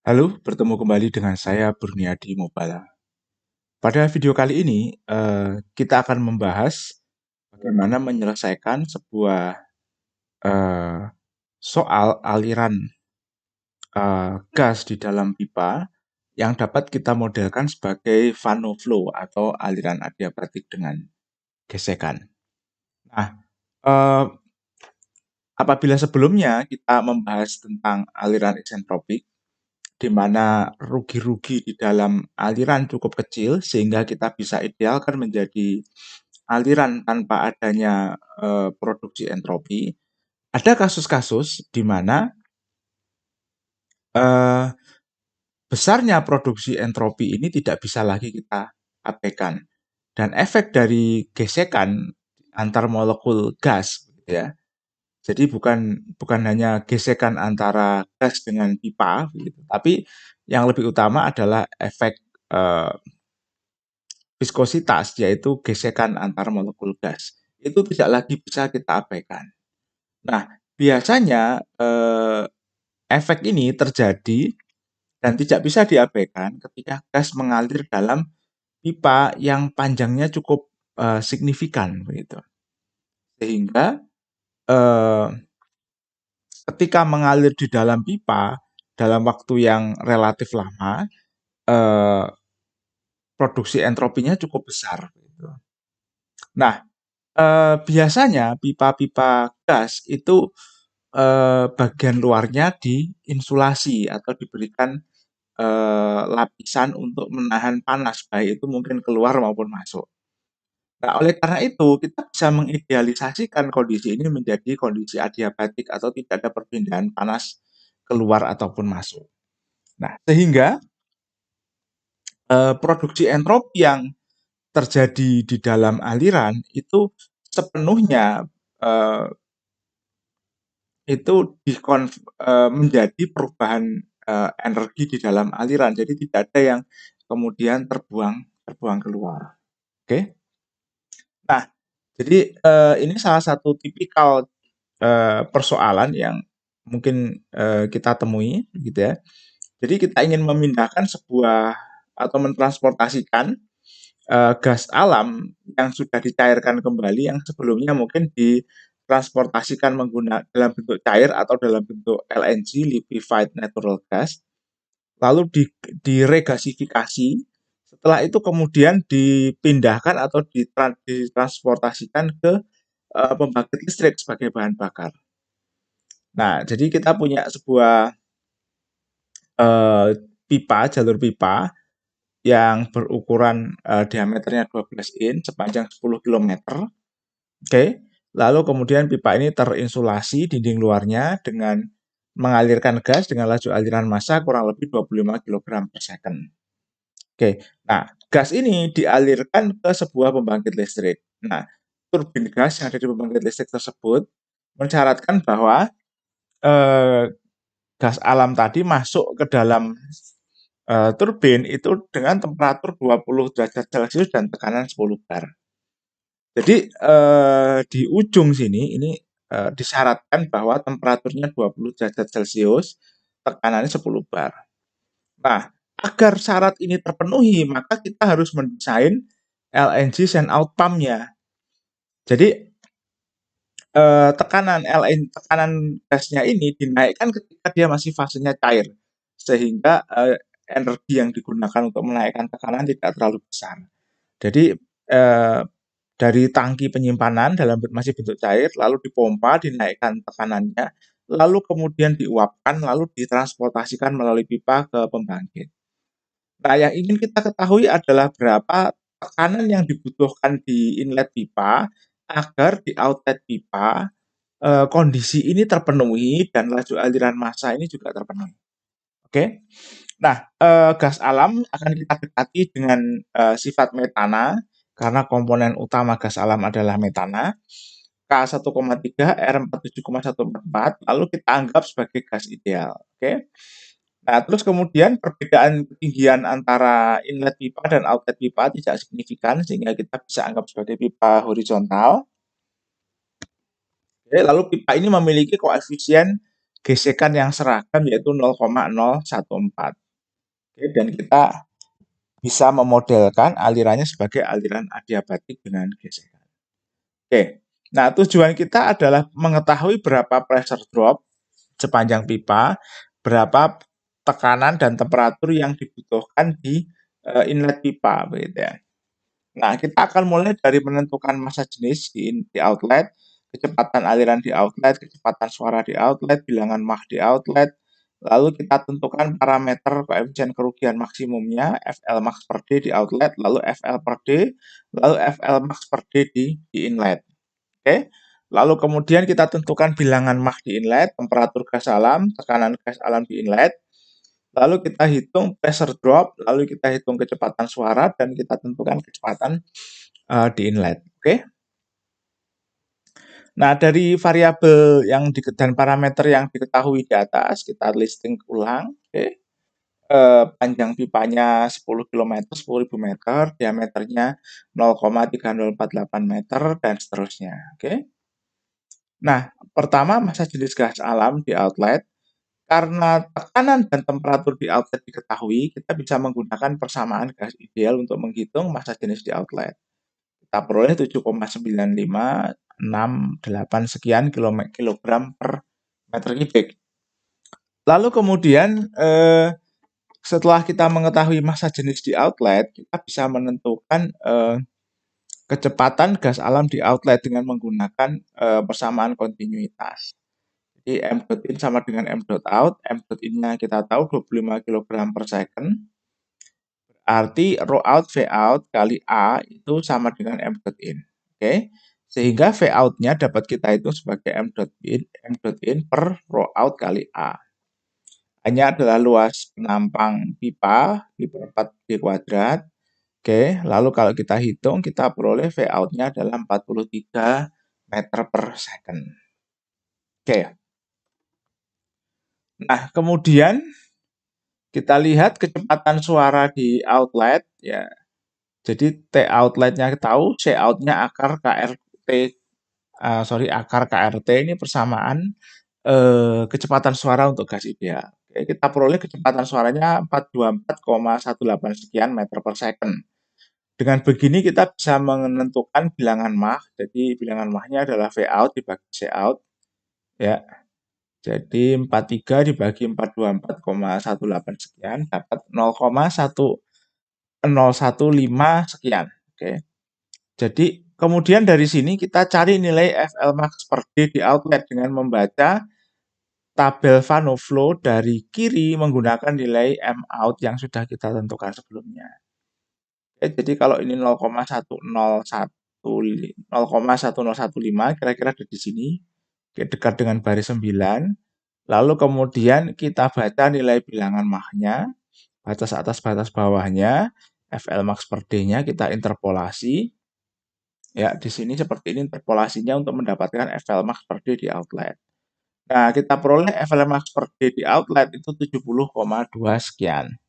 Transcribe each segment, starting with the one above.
Halo, bertemu kembali dengan saya Burniadi Mobala. Pada video kali ini, kita akan membahas bagaimana menyelesaikan sebuah eh, soal aliran gas di dalam pipa yang dapat kita modelkan sebagai Vanneau flow atau aliran adiabatik dengan gesekan. Nah, eh, apabila sebelumnya kita membahas tentang aliran isentropik, di mana rugi-rugi di dalam aliran cukup kecil sehingga kita bisa idealkan menjadi aliran tanpa adanya produksi entropi. Ada kasus-kasus di mana eh, besarnya produksi entropi ini tidak bisa lagi kita abaikan dan efek dari gesekan antar molekul gas, gitu ya. Jadi bukan bukan hanya gesekan antara gas dengan pipa, gitu, tapi yang lebih utama adalah efek eh, viskositas, yaitu gesekan antar molekul gas. Itu tidak lagi bisa kita abaikan. Nah, biasanya efek ini terjadi dan tidak bisa diabaikan ketika gas mengalir dalam pipa yang panjangnya cukup signifikan, begitu. Sehingga eh, ketika mengalir di dalam pipa dalam waktu yang relatif lama, eh, produksi entropinya cukup besar, gitu. Nah, biasanya pipa-pipa gas itu bagian luarnya diinsulasi atau diberikan lapisan untuk menahan panas, baik itu mungkin keluar maupun masuk. Nah, oleh karena itu kita bisa mengidealisasikan kondisi ini menjadi kondisi adiabatik atau tidak ada perpindahan panas keluar ataupun masuk. Nah, sehingga produksi entropi yang terjadi di dalam aliran itu sepenuhnya eh, itu menjadi perubahan energi di dalam aliran. Jadi tidak ada yang kemudian terbuang keluar. Oke. Nah, jadi ini salah satu tipikal persoalan yang mungkin kita temui, gitu ya. Jadi kita ingin memindahkan sebuah atau mentransportasikan gas alam yang sudah dicairkan kembali yang sebelumnya mungkin ditransportasikan menggunakan dalam bentuk cair atau dalam bentuk LNG (liquefied natural gas), lalu diregasifikasi. Setelah itu kemudian dipindahkan atau ditransportasikan ke pembangkit listrik sebagai bahan bakar. Nah, jadi kita punya sebuah eh, pipa, jalur pipa yang berukuran diameternya 12 in sepanjang 10 km. Oke. Lalu kemudian pipa ini terinsulasi dinding luarnya dengan mengalirkan gas dengan laju aliran massa kurang lebih 25 kg per second. Oke. Nah, gas ini dialirkan ke sebuah pembangkit listrik. Nah, turbin gas yang ada di pembangkit listrik tersebut mensyaratkan bahwa eh, gas alam tadi masuk ke dalam turbin itu dengan temperatur 20 derajat Celcius dan tekanan 10 bar. Jadi di ujung sini ini disyaratkan bahwa temperaturnya 20 derajat Celcius, tekanannya 10 bar. Nah, agar syarat ini terpenuhi, maka kita harus mendesain LNG send out pump-nya. Jadi tekanan gasnya ini dinaikkan ketika dia masih fasenya cair, sehingga energi yang digunakan untuk menaikkan tekanan tidak terlalu besar. Jadi dari tangki penyimpanan dalam masih bentuk cair, lalu dipompa, dinaikkan tekanannya, lalu kemudian diuapkan, lalu ditransportasikan melalui pipa ke pembangkit. Nah, yang ingin kita ketahui adalah berapa tekanan yang dibutuhkan di inlet pipa agar di outlet pipa kondisi ini terpenuhi dan laju aliran massa ini juga terpenuhi. Oke. Nah, gas alam akan kita dekati dengan sifat metana karena komponen utama gas alam adalah metana. K1,3 R47,144 lalu kita anggap sebagai gas ideal. Oke. Nah, terus kemudian perbedaan ketinggian antara inlet pipa dan outlet pipa tidak signifikan sehingga kita bisa anggap sebagai pipa horizontal. Oke, lalu pipa ini memiliki koefisien gesekan yang seragam yaitu 0,014. Oke, dan kita bisa memodelkan alirannya sebagai aliran adiabatik dengan gesekan. Oke, nah tujuan kita adalah mengetahui berapa pressure drop sepanjang pipa, berapa tekanan dan temperatur yang dibutuhkan di inlet pipa, begitu ya. Nah, kita akan mulai dari menentukan massa jenis di outlet, kecepatan aliran di outlet, kecepatan suara di outlet, bilangan Mach di outlet, lalu kita tentukan parameter koefisien kerugian maksimumnya, FL max per D di outlet, lalu FL per D, lalu FL max per D di inlet. Oke. Lalu kemudian kita tentukan bilangan Mach di inlet, temperatur gas alam, tekanan gas alam di inlet, lalu kita hitung pressure drop, lalu kita hitung kecepatan suara, dan kita tentukan kecepatan di inlet. Oke. Nah, dari variabel yang dan parameter yang diketahui di atas, kita listing ulang. Oke. Panjang pipanya 10 km, 10.000 meter, diameternya 0,3048 meter, dan seterusnya. Oke. Nah, pertama massa jenis gas alam di outlet. Karena tekanan dan temperatur di outlet diketahui, kita bisa menggunakan persamaan gas ideal untuk menghitung massa jenis di outlet. Kita peroleh 7,9568 sekian kilogram per meter kubik. Lalu kemudian setelah kita mengetahui massa jenis di outlet, kita bisa menentukan kecepatan gas alam di outlet dengan menggunakan persamaan kontinuitas. Jadi M dot in sama dengan M dot out. M dot in-nya kita tahu 25 kg per second. Berarti Rho out V out kali A itu sama dengan M dot in. Oke. Sehingga V out-nya dapat kita hitung sebagai M dot in per Rho out kali A. A-nya adalah luas penampang pipa diperempat D kuadrat. Oke, lalu kalau kita hitung, kita peroleh V out-nya adalah 43 meter per second. Oke. Nah, kemudian kita lihat kecepatan suara di outlet ya. Jadi T outletnya tahu, C outnya akar KRT, akar KRT ini persamaan kecepatan suara untuk gas ideal. Oke, kita peroleh kecepatan suaranya 424,18 sekian meter per second. Dengan begini kita bisa menentukan bilangan Mach. Jadi bilangan Mach-nya adalah V out dibagi C out. Ya. Jadi 43 dibagi 424,18 sekian dapat 0,1015 sekian. Oke. Jadi kemudian dari sini kita cari nilai FL max per D di outlet dengan membaca tabel Van Flow dari kiri menggunakan nilai M out yang sudah kita tentukan sebelumnya. Oke, jadi kalau ini 0,1015 kira-kira ada di sini, dekat dengan baris 9. Lalu kemudian kita baca nilai bilangan Mach-nya, batas atas batas bawahnya, FL max per D-nya kita interpolasi. Ya, di sini seperti ini interpolasinya untuk mendapatkan FL max per D di outlet. Nah, kita peroleh FL max per D di outlet itu 70,2 sekian.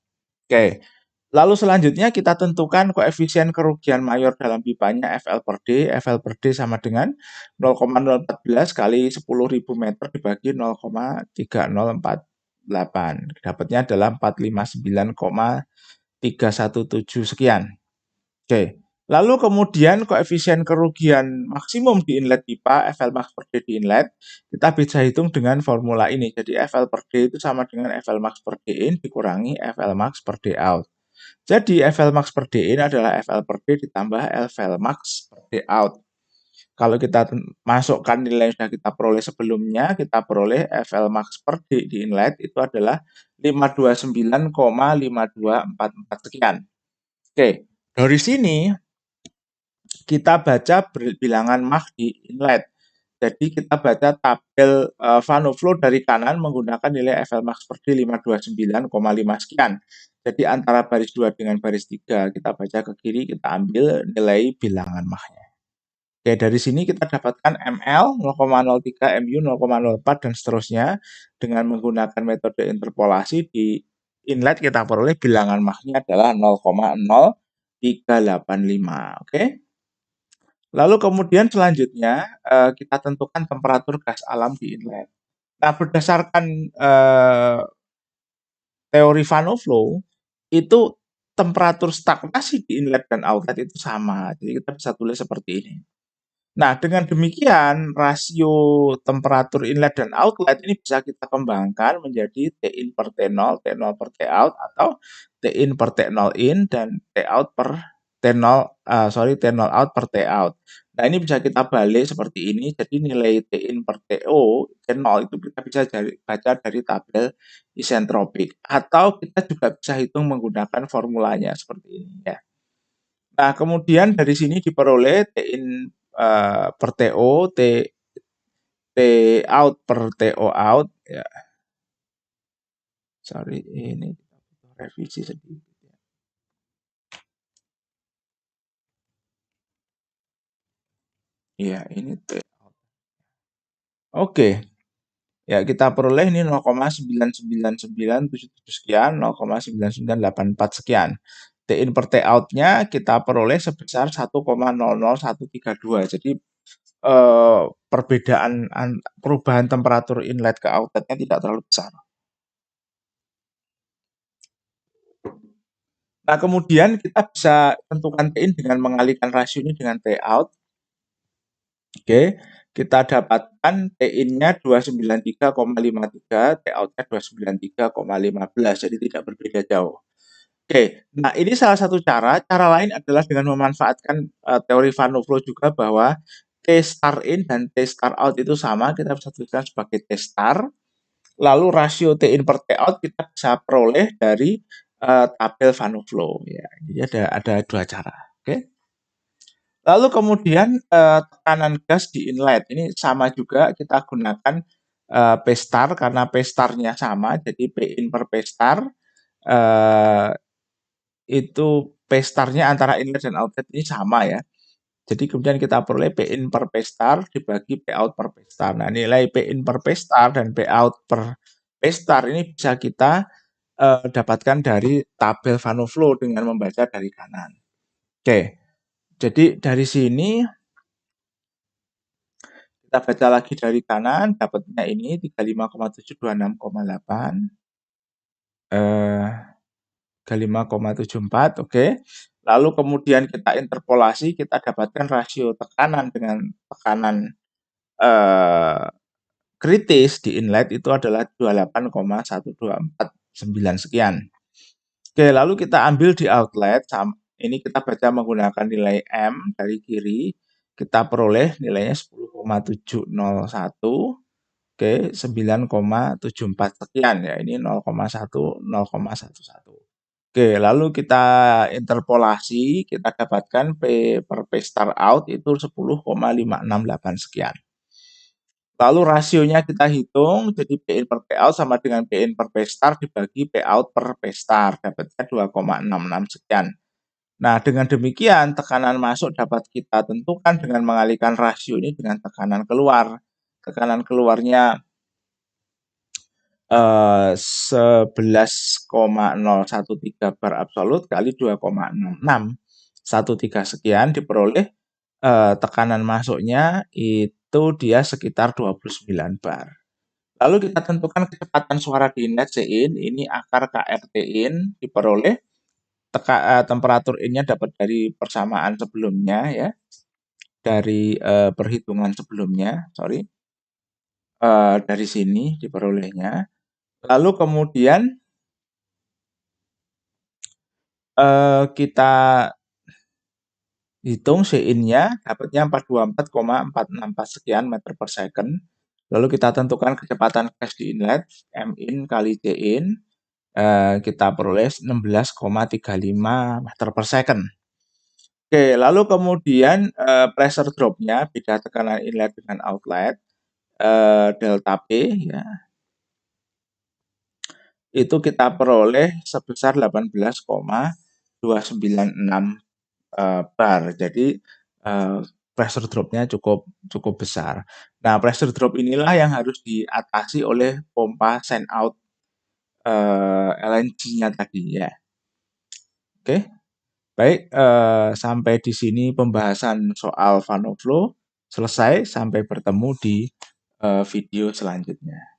Oke. Lalu selanjutnya kita tentukan koefisien kerugian mayor dalam pipanya FL per D. FL per D sama dengan 0,014 kali 10.000 meter dibagi 0,3048. Dapatnya adalah 459,317 sekian. Oke. Lalu kemudian koefisien kerugian maksimum di inlet pipa FL max per D di inlet kita bisa hitung dengan formula ini. Jadi FL per D itu sama dengan FL max per D in dikurangi FL max per D out. Jadi FL max per D in adalah FL per D ditambah FL max per D out. Kalau kita masukkan nilai yang sudah kita peroleh sebelumnya, kita peroleh FL max per D di inlet itu adalah 529,5244 sekian. Oke, dari sini kita baca bilangan Mach di inlet. Jadi kita baca tabel Van Flow dari kanan menggunakan nilai FL max per D 529,5 sekian. Jadi antara baris 2 dengan baris 3 kita baca ke kiri, kita ambil nilai bilangan Mach-nya. Oke, dari sini kita dapatkan ML 0,03, MU 0,04 dan seterusnya. Dengan menggunakan metode interpolasi di inlet kita peroleh bilangan Mach-nya adalah 0,0385. Oke. Lalu kemudian selanjutnya kita tentukan temperatur gas alam di inlet. Nah, berdasarkan teori Van Flow itu temperatur stagnasi di inlet dan outlet itu sama. Jadi kita bisa tulis seperti ini. Nah, dengan demikian rasio temperatur inlet dan outlet ini bisa kita kembangkan menjadi T in per T0, T0 per T out atau T in per T0 in dan T out per T0 T0 out per T out. Nah, ini bisa kita balik seperti ini. Jadi nilai T in per TO T0 itu kita bisa baca dari tabel isentropik atau kita juga bisa hitung menggunakan formulanya seperti ini ya. Nah, kemudian dari sini diperoleh T in per TO, T out per TO out. Ya, sorry, ini revisi sedikit. Iya, ini T out. Oke, ya kita peroleh ini 0,99977 sekian, 0,99984 sekian. T in per T out-nya kita peroleh sebesar 1,00132. Jadi perubahan temperatur inlet ke outletnya tidak terlalu besar. Nah, kemudian kita bisa tentukan T in dengan mengalihkan rasio ini dengan T out. Oke, kita dapatkan T in-nya 293,53, T out-nya 293,15, jadi tidak berbeda jauh. Oke, nah ini salah satu cara. Cara lain adalah dengan memanfaatkan teori Van Flow juga bahwa T star in dan T star out itu sama. Kita bisa tuliskan sebagai T star. Lalu rasio T in per T out kita bisa peroleh dari tabel Van Flow. Ya, jadi ada dua cara. Oke. Lalu kemudian tekanan gas di inlet ini sama juga kita gunakan P star karena P star-nya sama. Jadi P in per P star itu P star-nya antara inlet dan outlet ini sama ya. Jadi kemudian kita peroleh P in per P star dibagi P out per P star. Nah, nilai P in per P star dan P out per P star ini bisa kita dapatkan dari tabel Van Flow dengan membaca dari kanan. Oke, jadi dari sini kita baca lagi dari kanan, dapatnya ini 35,726,8. 35,74, oke. Lalu kemudian kita interpolasi, kita dapatkan rasio tekanan dengan tekanan kritis di inlet itu adalah 28,1249 sekian. Oke, lalu kita ambil di outlet, ini kita baca menggunakan nilai M dari kiri, kita peroleh nilainya 10,701, oke, 9,74 sekian ya, ini 0,1, 0,11. Oke, lalu kita interpolasi, kita dapatkan P per P star out itu 10,568 sekian. Lalu rasionya kita hitung, jadi P in per P out sama dengan P in per P star dibagi P out per P star, dapatnya 2,66 sekian. Nah, dengan demikian tekanan masuk dapat kita tentukan dengan mengalihkan rasio ini dengan tekanan keluar. Tekanan keluarnya 11,013 bar absolut kali 2,6613 sekian diperoleh tekanan masuknya itu dia sekitar 29 bar. Lalu kita tentukan kecepatan suara di inlet Cin, ini akar KRT in diperoleh temperatur innya dapat dari persamaan sebelumnya ya, dari perhitungan sebelumnya, dari sini diperolehnya. Lalu kemudian kita hitung Cin-nya dapatnya 424,464 sekian meter per second. Lalu kita tentukan kecepatan gas di inlet M in kali C in, kita peroleh 16,35 meter per second. Oke, lalu kemudian pressure drop-nya beda tekanan inlet dengan outlet, delta P ya, itu kita peroleh sebesar 18,296 bar. Jadi pressure drop-nya cukup besar. Nah, pressure drop inilah yang harus diatasi oleh pompa send out LNG-nya tadi ya. Oke. Baik, sampai di sini pembahasan soal Van Flow selesai. Sampai bertemu di video selanjutnya.